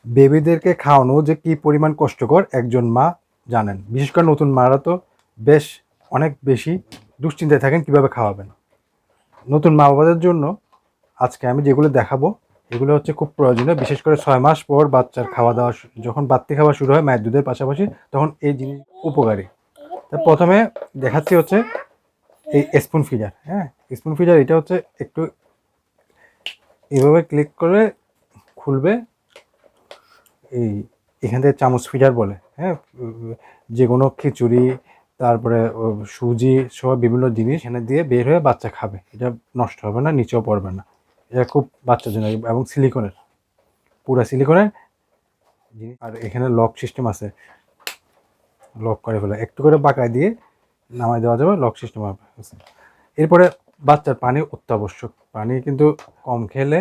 বেবিদেরকে খাওয়ানো যে কী পরিমাণ কষ্টকর একজন মা জানেন। বিশেষ করে নতুন মারা তো বেশ অনেক বেশি দুশ্চিন্তায় থাকেন কীভাবে খাওয়াবেন। নতুন মা বাবাদের জন্য আজকে আমি যেগুলো দেখাবো এগুলো হচ্ছে খুব প্রয়োজনীয়। বিশেষ করে 6 মাস পর বাচ্চার খাওয়া দাওয়া যখন বাড়তি খাওয়া শুরু হয় মায়ের দুধের পাশাপাশি, তখন এই জিনিস উপকারী। তা প্রথমে দেখাচ্ছি হচ্ছে এই স্পুন ফিডার। হ্যাঁ, স্পুন ফিডার এটা হচ্ছে একটু এভাবে ক্লিক করে খুলবে। এখান থেকে চামচ ফিডার বলে। হ্যাঁ, যে কোনো খিচুড়ি, তারপরে সুজি সহ বিভিন্ন জিনিস এখানে দিয়ে বের হয়ে বাচ্চা খাবে। এটা নষ্ট হবে না, নিচেও পড়বে না। এটা খুব বাচ্চার জন্য, এবং সিলিকনের, পুরা সিলিকনের জিনিস। আর এখানে লক সিস্টেম আছে, লক করে ফেলে একটু করে বাঁকায় দিয়ে নামাই দেওয়া যাবে, লক সিস্টেম আছে। এরপরে বাচ্চার পানি অত্যাবশ্যক। পানি কিন্তু কম খেলে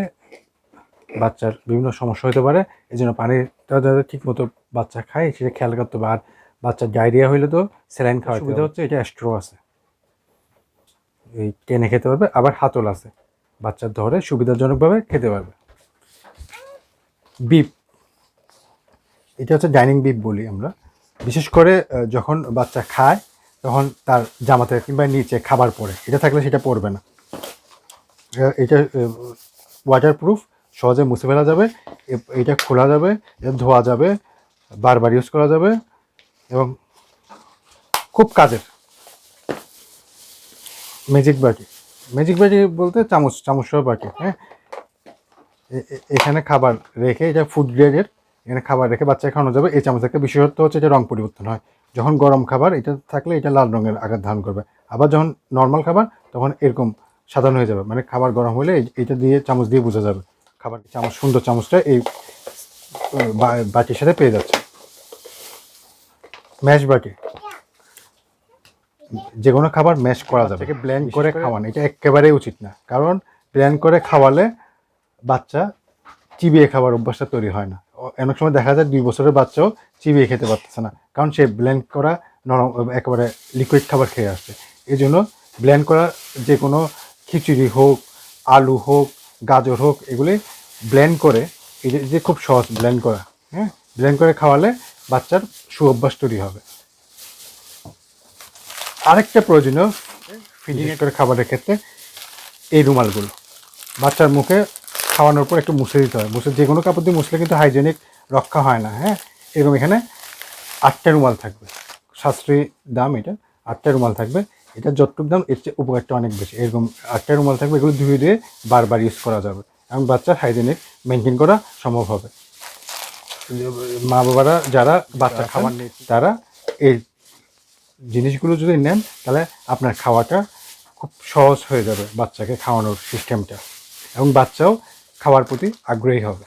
বাচ্চার বিভিন্ন সমস্যা হতে পারে। এই জন্য পানিটা যাতে ঠিক মতো বাচ্চা খায় সেটা খেয়াল করতে হবে। আর বাচ্চার ডায়রিয়া হইলে তো স্যালাইন খাওয়ার সুবিধা হচ্ছে এটা স্ট্রো আছে, এই টেনে খেতে পারবে। আবার হাতল আছে, বাচ্চার ধরে সুবিধাজনকভাবে খেতে পারবে। বিপ, এটা হচ্ছে ডাইনিং বিপ বলি আমরা। বিশেষ করে যখন বাচ্চা খায় তখন তার জামাতে কিংবা নিচে খাবার পড়ে, এটা থাকলে সেটা পড়বে না। এটা ওয়াটারপ্রুফ, সহজে মুছে ফেলা যাবে, এটা খোলা যাবে, এটা ধোয়া যাবে, বারবার ইউজ করা যাবে এবং খুব কাজের। ম্যাজিক বাটি, ম্যাজিক বাটি বলতে চামচ সহ বাটি। হ্যাঁ, এখানে খাবার রেখে, এটা ফুড গ্রেডের, এখানে খাবার রেখে বাচ্চাকে খাওয়ানো যাবে। এই চামচ একটা বিশেষত্ব হচ্ছে এটা রং পরিবর্তন হয়। যখন গরম খাবার এটা থাকলে এটা লাল রঙের আকার ধারণ করবে, আবার যখন নর্মাল খাবার তখন এরকম সাধারণ হয়ে যাবে। মানে খাবার গরম হলে এটা দিয়ে চামচ দিয়ে বোঝা যাবে খাবার। চামচ, সুন্দর চামচটা এই বাটির সাথে পেয়ে যাচ্ছে। ম্যাশ বাটি, যে কোনো খাবার ম্যাশ করা যাবে। ব্লেন্ড করে খাওয়ানো এটা একেবারেই উচিত না, কারণ ব্লেন্ড করে খাওয়ালে বাচ্চা চিবিয়ে খাবার অভ্যাসটা তৈরি হয় না। অনেক সময় দেখা যায় 2 বছরের বাচ্চাও চিবিয়ে খেতে পারতেছে না, কারণ সে ব্লেন্ড করা নরম একেবারে লিকুইড খাবার খেয়ে আসছে। এই জন্য ব্লেন্ড করা যে কোনো খিচুড়ি হোক, আলু হোক, গাজর হোক, এগুলি ব্লেন্ড করে, এই যে খুব সহজ ব্লেন্ড করা। হ্যাঁ, ব্লেন্ড করে খাওয়ালে বাচ্চার সুঅভ্যাস তৈরি হবে। আরেকটা প্রয়োজনীয় ফিডিং করে খাবারের ক্ষেত্রে এই রুমালগুলো বাচ্চার মুখে খাওয়ানোর পর একটু মুছে দিতে হয়। মুছে, যে কোনো কাপড় দিয়ে মুছলে কিন্তু হাইজেনিক রক্ষা হয় না। হ্যাঁ, এরকম এখানে 8টা রুমাল থাকবে, সাশ্রয়ী দাম এটা। 8টা রুমাল থাকবে, এটা যতটুকু দাম এর চেয়ে উপকারটা অনেক বেশি। এরকম 8টা রুমাল থাকবে, এগুলো ধুয়ে দিয়ে বারবার ইউজ করা যাবে এবং বাচ্চার হাইজেনিক মেনটেন করা সম্ভব হবে। মা বাবারা যারা বাচ্চা খাবার নেই তারা এই জিনিসগুলো যদি নেন তাহলে আপনার খাওয়াটা খুব সহজ হয়ে যাবে, বাচ্চাকে খাওয়ানোর সিস্টেমটা, এবং বাচ্চাও খাওয়ার প্রতি আগ্রহী হবে।